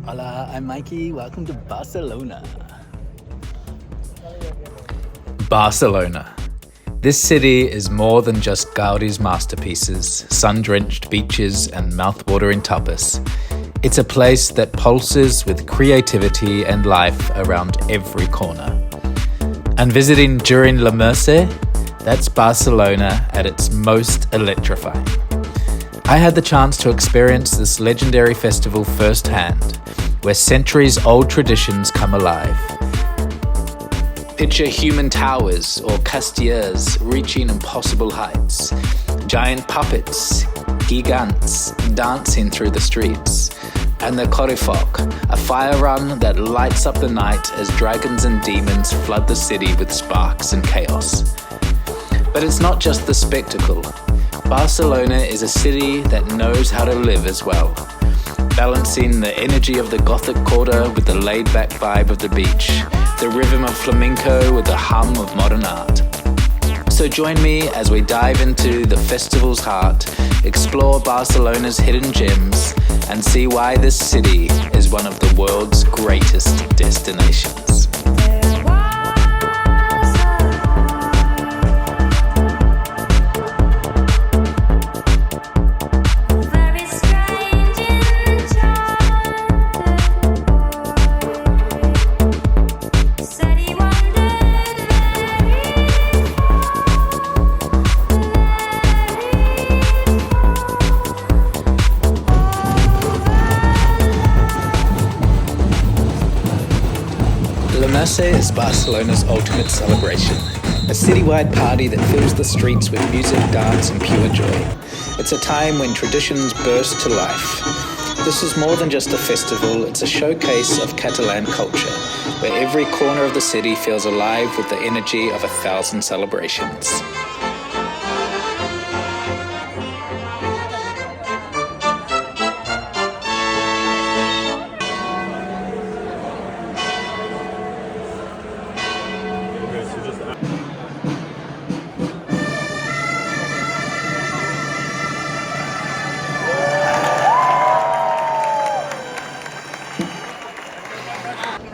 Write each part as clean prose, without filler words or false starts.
Hola, I'm Mikey. Welcome to Barcelona. Barcelona. This city is more than just Gaudi's masterpieces, sun-drenched beaches and mouth-watering tapas. It's a place that pulses with creativity and life around every corner. And visiting during La Mercè, that's Barcelona at its most electrifying. I had the chance to experience this legendary festival firsthand, where centuries-old traditions come alive. Picture human towers or Castellers reaching impossible heights, giant puppets, gigants dancing through the streets, and the Correfoc, a fire run that lights up the night as dragons and demons flood the city with sparks and chaos. But it's not just the spectacle. Barcelona is a city that knows how to live as well, balancing the energy of the Gothic quarter with the laid-back vibe of the beach, the rhythm of flamenco with the hum of modern art. So join me as we dive into the festival's heart, explore Barcelona's hidden gems, and see why this city is one of the world's greatest destinations. Mercè is Barcelona's ultimate celebration, a citywide party that fills the streets with music, dance and pure joy. It's a time when traditions burst to life. This is more than just a festival, it's a showcase of Catalan culture, where every corner of the city feels alive with the energy of 1,000 celebrations.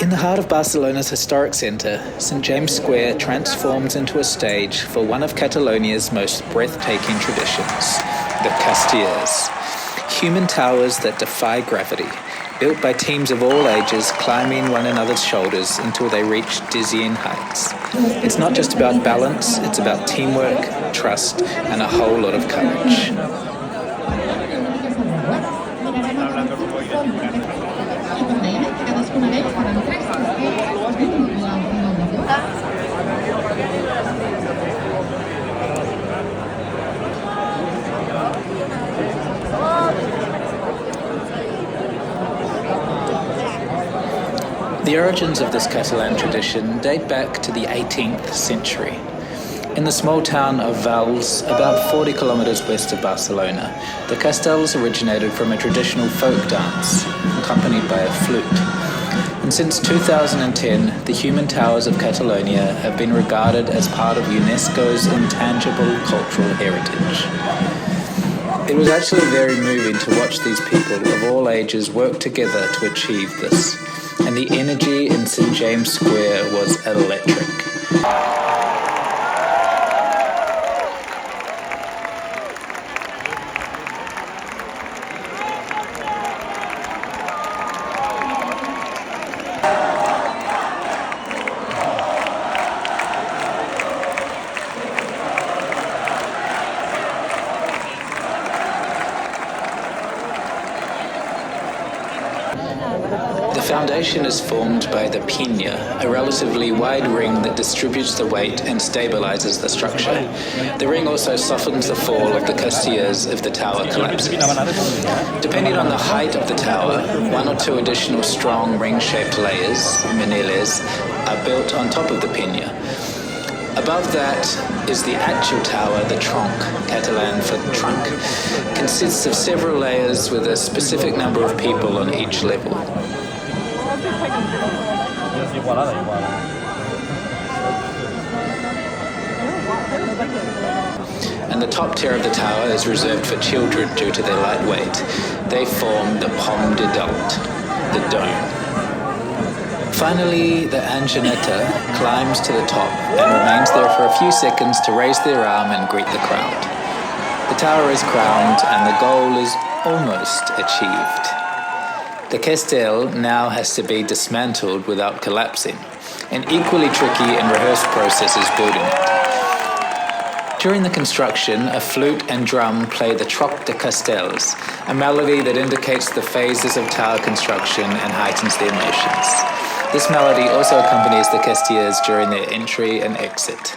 In the heart of Barcelona's historic centre, St. James Square transforms into a stage for one of Catalonia's most breathtaking traditions, the Castellers. Human towers that defy gravity, built by teams of all ages climbing one another's shoulders until they reach dizzying heights. It's not just about balance, it's about teamwork, trust, and a whole lot of courage. The origins of this Catalan tradition date back to the 18th century. In the small town of Güell, about 40 kilometers west of Barcelona, the Castellers originated from a traditional folk dance, accompanied by a flute. And since 2010, the human towers of Catalonia have been regarded as part of UNESCO's intangible cultural heritage. It was actually very moving to watch these people of all ages work together to achieve this, and the energy in St. James Square was electric. The foundation is formed by the piña, a relatively wide ring that distributes the weight and stabilizes the structure. The ring also softens the fall of the Castellers if the tower collapses. Depending on the height of the tower, one or two additional strong ring-shaped layers, manillas, are built on top of the piña. Above that is the actual tower, the tronc, Catalan for trunk. Consists of several layers with a specific number of people on each level. And the top tier of the tower is reserved for children due to their light weight. They form the pomme d'adult. the dome. Finally, the Anjanetta climbs to the top and remains there for a few seconds to raise their arm and greet the crowd. The tower is crowned and the goal is almost achieved. The Castel now has to be dismantled without collapsing. An equally tricky and rehearsed process is building it. During the construction, a flute and drum play the Troc de Castellers, a melody that indicates the phases of tower construction and heightens the emotions. This melody also accompanies the Castellers during their entry and exit.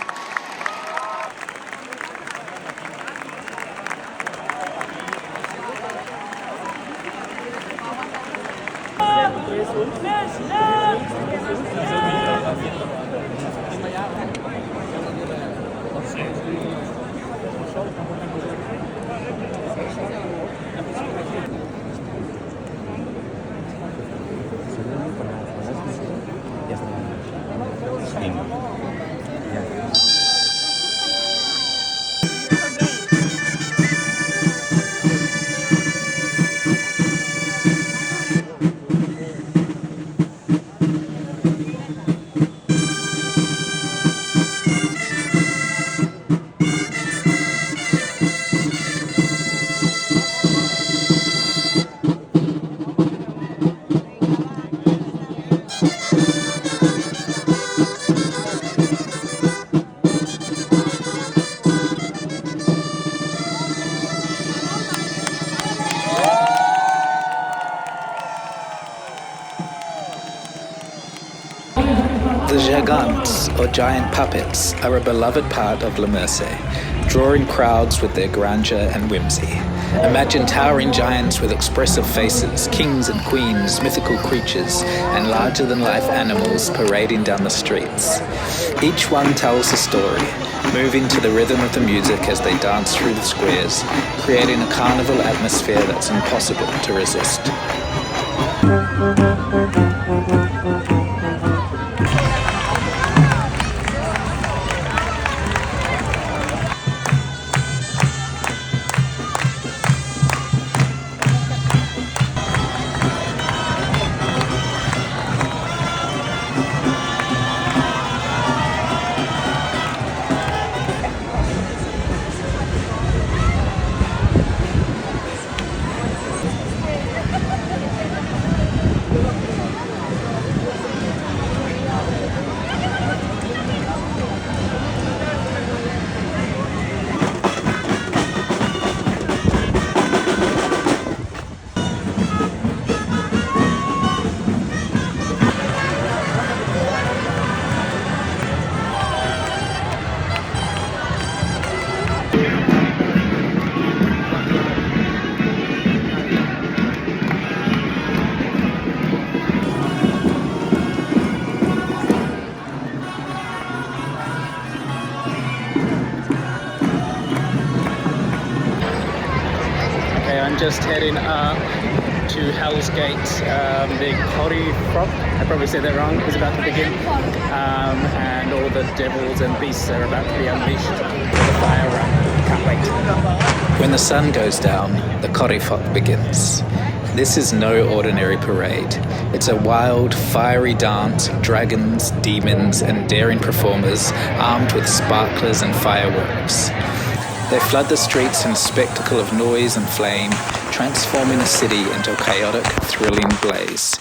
The Gigants, or giant puppets, are a beloved part of Le Mercé, drawing crowds with their grandeur and whimsy. Imagine towering giants with expressive faces, kings and queens, mythical creatures, and larger-than-life animals parading down the streets. Each one tells a story, moving to the rhythm of the music as they dance through the squares, creating a carnival atmosphere that's impossible to resist. I'm just heading up to Hell's Gate. The Correfoc, I probably said that wrong, is about to begin. And all the devils and beasts are about to be unleashed for the fire run. Can't wait. When the sun goes down, the Correfoc begins. This is no ordinary parade. It's a wild, fiery dance of dragons, demons, and daring performers armed with sparklers and fireworks. They flood the streets in a spectacle of noise and flame, transforming the city into a chaotic, thrilling blaze.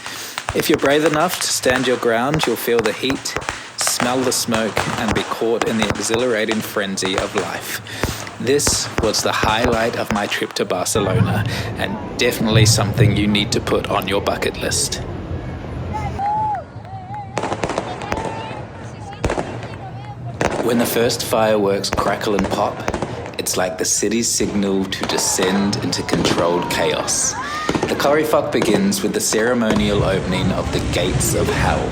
If you're brave enough to stand your ground, you'll feel the heat, smell the smoke, and be caught in the exhilarating frenzy of life. This was the highlight of my trip to Barcelona, and definitely something you need to put on your bucket list. When the first fireworks crackle and pop, it's like the city's signal to descend into controlled chaos. The Correfoc begins with the ceremonial opening of the Gates of Hell.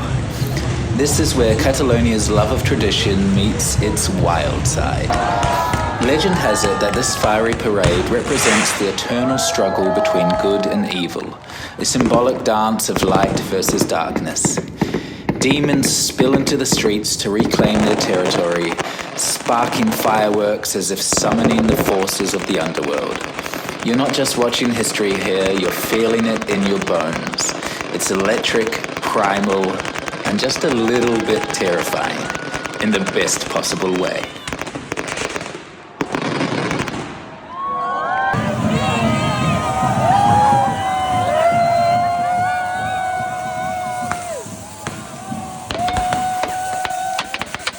This is where Catalonia's love of tradition meets its wild side. Legend has it that this fiery parade represents the eternal struggle between good and evil, a symbolic dance of light versus darkness. Demons spill into the streets to reclaim their territory, sparking fireworks as if summoning the forces of the underworld. You're not just watching history here, you're feeling it in your bones. It's electric, primal, and just a little bit terrifying in the best possible way.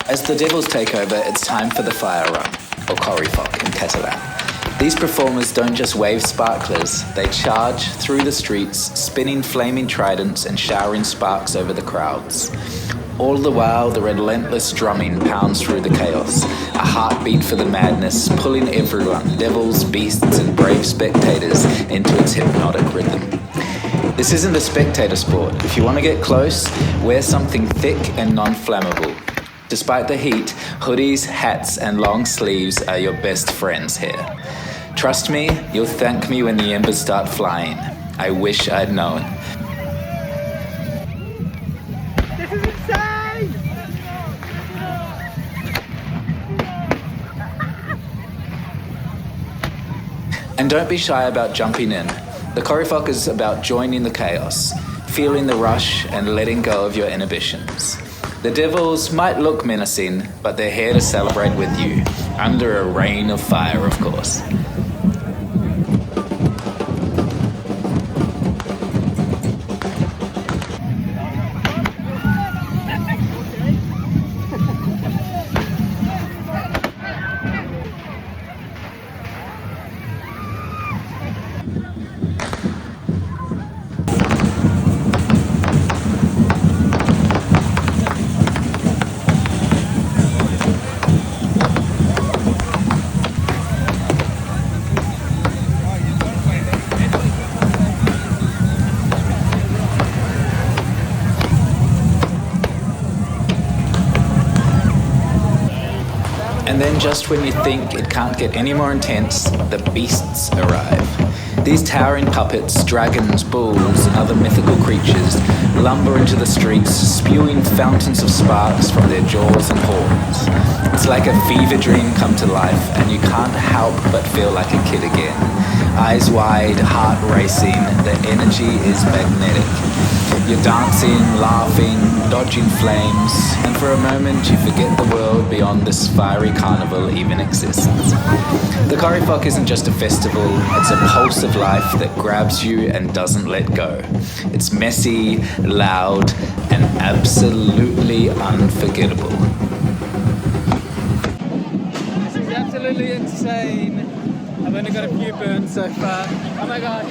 As the devils take over, it's time for the fire run, or Correfoc in Catalan. These performers don't just wave sparklers, they charge through the streets, spinning flaming tridents and showering sparks over the crowds. All the while, the relentless drumming pounds through the chaos, a heartbeat for the madness, pulling everyone, devils, beasts, and brave spectators, into its hypnotic rhythm. This isn't a spectator sport. If you want to get close, wear something thick and non-flammable. Despite the heat, hoodies, hats, and long sleeves are your best friends here. Trust me, you'll thank me when the embers start flying. I wish I'd known. This is insane! And don't be shy about jumping in. The Correfoc is about joining the chaos, feeling the rush, and letting go of your inhibitions. The devils might look menacing, but they're here to celebrate with you, under a rain of fire, of course. And then just when you think it can't get any more intense, the beasts arrive. These towering puppets, dragons, bulls, and other mythical creatures lumber into the streets, spewing fountains of sparks from their jaws and horns. It's like a fever dream come to life, and you can't help but feel like a kid again. Eyes wide, heart racing, the energy is magnetic. You're dancing, laughing, dodging flames, and for a moment you forget the world beyond this fiery carnival even exists. The Correfoc isn't just a festival, it's a pulse of life that grabs you and doesn't let go. It's messy, loud, and absolutely unforgettable. This is absolutely insane. I've only got a few burns so far. Oh my god.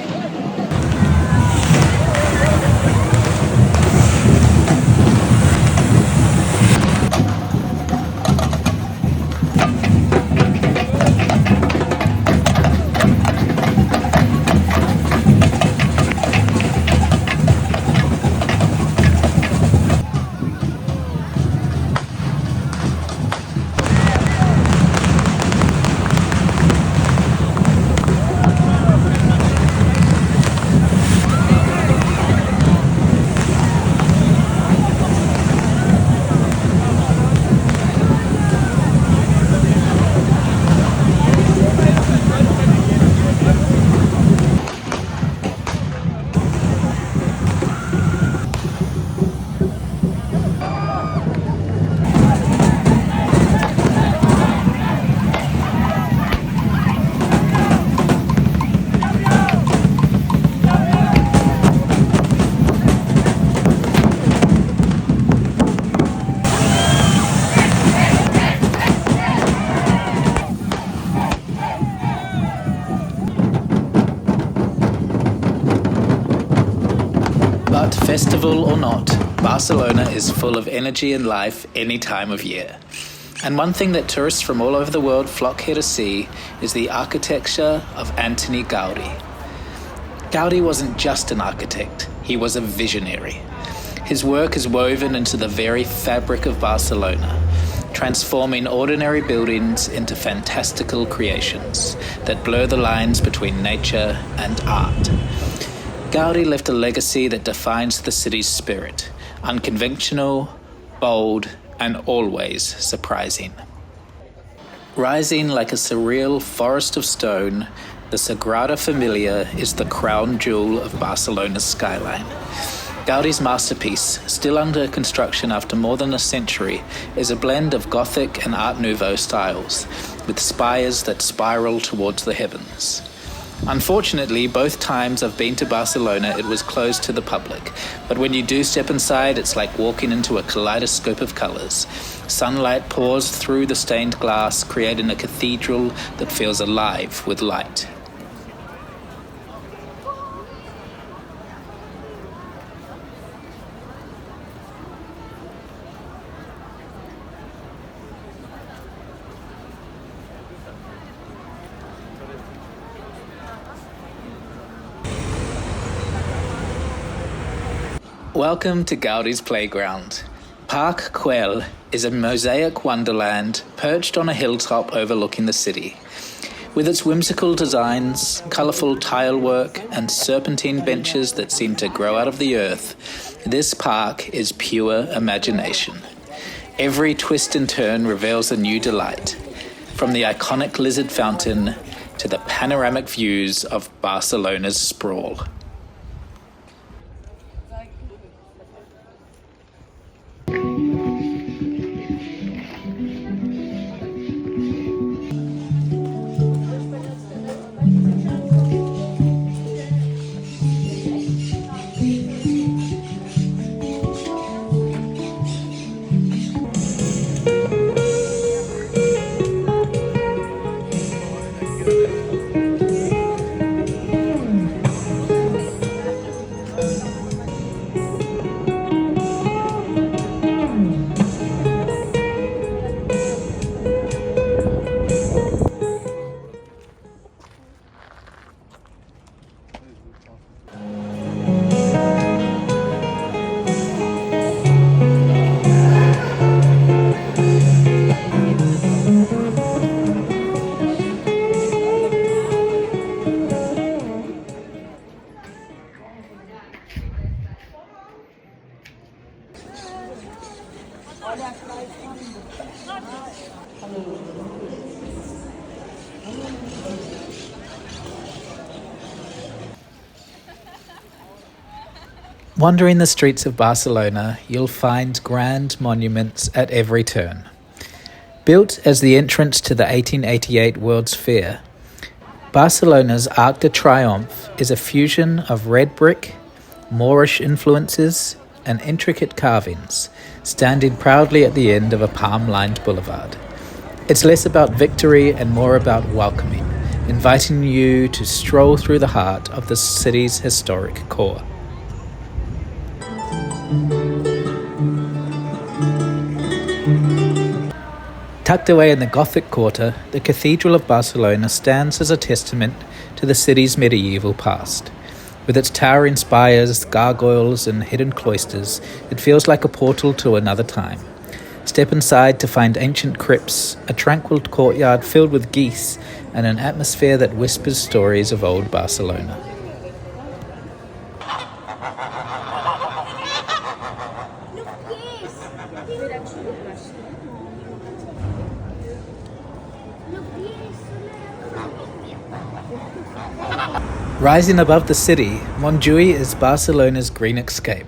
But festival or not, Barcelona is full of energy and life any time of year. And one thing that tourists from all over the world flock here to see is the architecture of Antoni Gaudi. Gaudi wasn't just an architect, he was a visionary. His work is woven into the very fabric of Barcelona, transforming ordinary buildings into fantastical creations that blur the lines between nature and art. Gaudi left a legacy that defines the city's spirit, unconventional, bold, and always surprising. Rising like a surreal forest of stone, the Sagrada Familia is the crown jewel of Barcelona's skyline. Gaudi's masterpiece, still under construction after more than a century, is a blend of Gothic and Art Nouveau styles, with spires that spiral towards the heavens. Unfortunately, both times I've been to Barcelona, it was closed to the public, but when you do step inside, it's like walking into a kaleidoscope of colours. Sunlight pours through the stained glass, creating a cathedral that feels alive with light. Welcome to Gaudi's playground. Park Güell is a mosaic wonderland perched on a hilltop overlooking the city. With its whimsical designs, colourful tile work, and serpentine benches that seem to grow out of the earth, this park is pure imagination. Every twist and turn reveals a new delight, from the iconic lizard fountain to the panoramic views of Barcelona's sprawl. Wandering the streets of Barcelona, you'll find grand monuments at every turn. Built as the entrance to the 1888 World's Fair, Barcelona's Arc de Triomphe is a fusion of red brick, Moorish influences, and intricate carvings, standing proudly at the end of a palm-lined boulevard. It's less about victory and more about welcoming, inviting you to stroll through the heart of the city's historic core. Tucked away in the Gothic quarter, the Cathedral of Barcelona stands as a testament to the city's medieval past. With its towering spires, gargoyles, and hidden cloisters, it feels like a portal to another time. Step inside to find ancient crypts, a tranquil courtyard filled with geese, and an atmosphere that whispers stories of old Barcelona. Rising above the city, Montjuïc is Barcelona's green escape,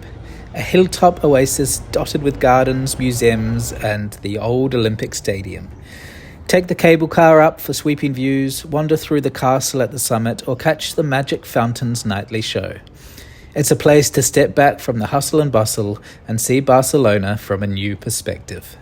a hilltop oasis dotted with gardens, museums, and the old Olympic Stadium. Take the cable car up for sweeping views, wander through the castle at the summit, or catch the Magic Fountain's nightly show. It's a place to step back from the hustle and bustle and see Barcelona from a new perspective.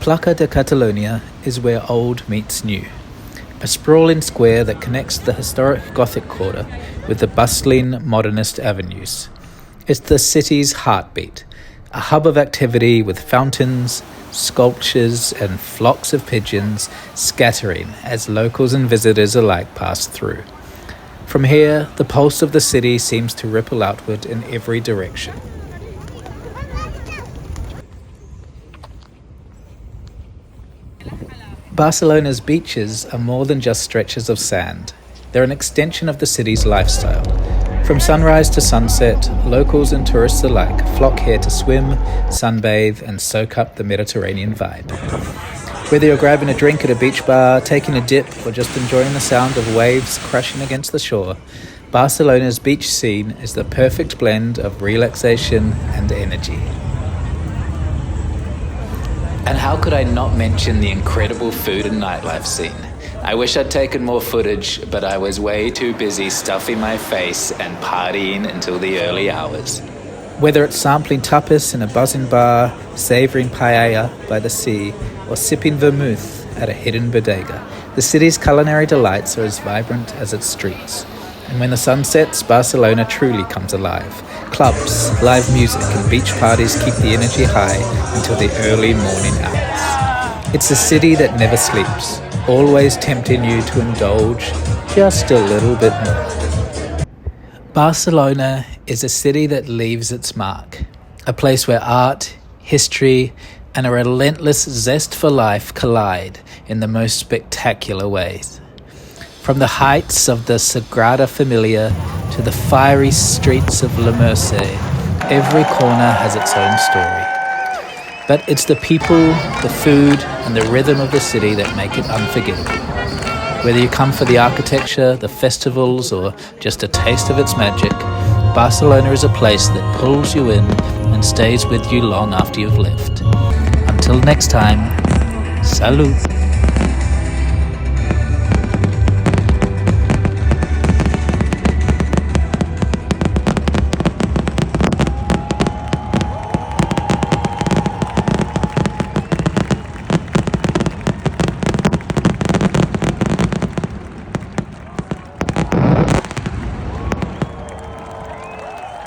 Plaça de Catalonia is where old meets new. a sprawling square that connects the historic Gothic quarter with the bustling modernist avenues. It's the city's heartbeat, a hub of activity with fountains, sculptures and flocks of pigeons scattering as locals and visitors alike pass through. From here, the pulse of the city seems to ripple outward in every direction. Barcelona's beaches are more than just stretches of sand. They're an extension of the city's lifestyle. From sunrise to sunset, locals and tourists alike flock here to swim, sunbathe, and soak up the Mediterranean vibe. Whether you're grabbing a drink at a beach bar, taking a dip, or just enjoying the sound of waves crashing against the shore, Barcelona's beach scene is the perfect blend of relaxation and energy. And how could I not mention the incredible food and nightlife scene? I wish I'd taken more footage, but I was way too busy stuffing my face and partying until the early hours. Whether it's sampling tapas in a buzzing bar, savouring paella by the sea, or sipping vermouth at a hidden bodega, the city's culinary delights are as vibrant as its streets. And when the sun sets, Barcelona truly comes alive. Clubs, live music and beach parties keep the energy high until the early morning hours. It's a city that never sleeps, always tempting you to indulge just a little bit more. Barcelona is a city that leaves its mark, a place where art, history, and a relentless zest for life collide in the most spectacular ways. From the heights of the Sagrada Familia to the fiery streets of MERCÉ, every corner has its own story. But it's the people, the food, and the rhythm of the city that make it unforgettable. Whether you come for the architecture, the festivals, or just a taste of its magic, Barcelona is a place that pulls you in and stays with you long after you've left. Until next time, salud.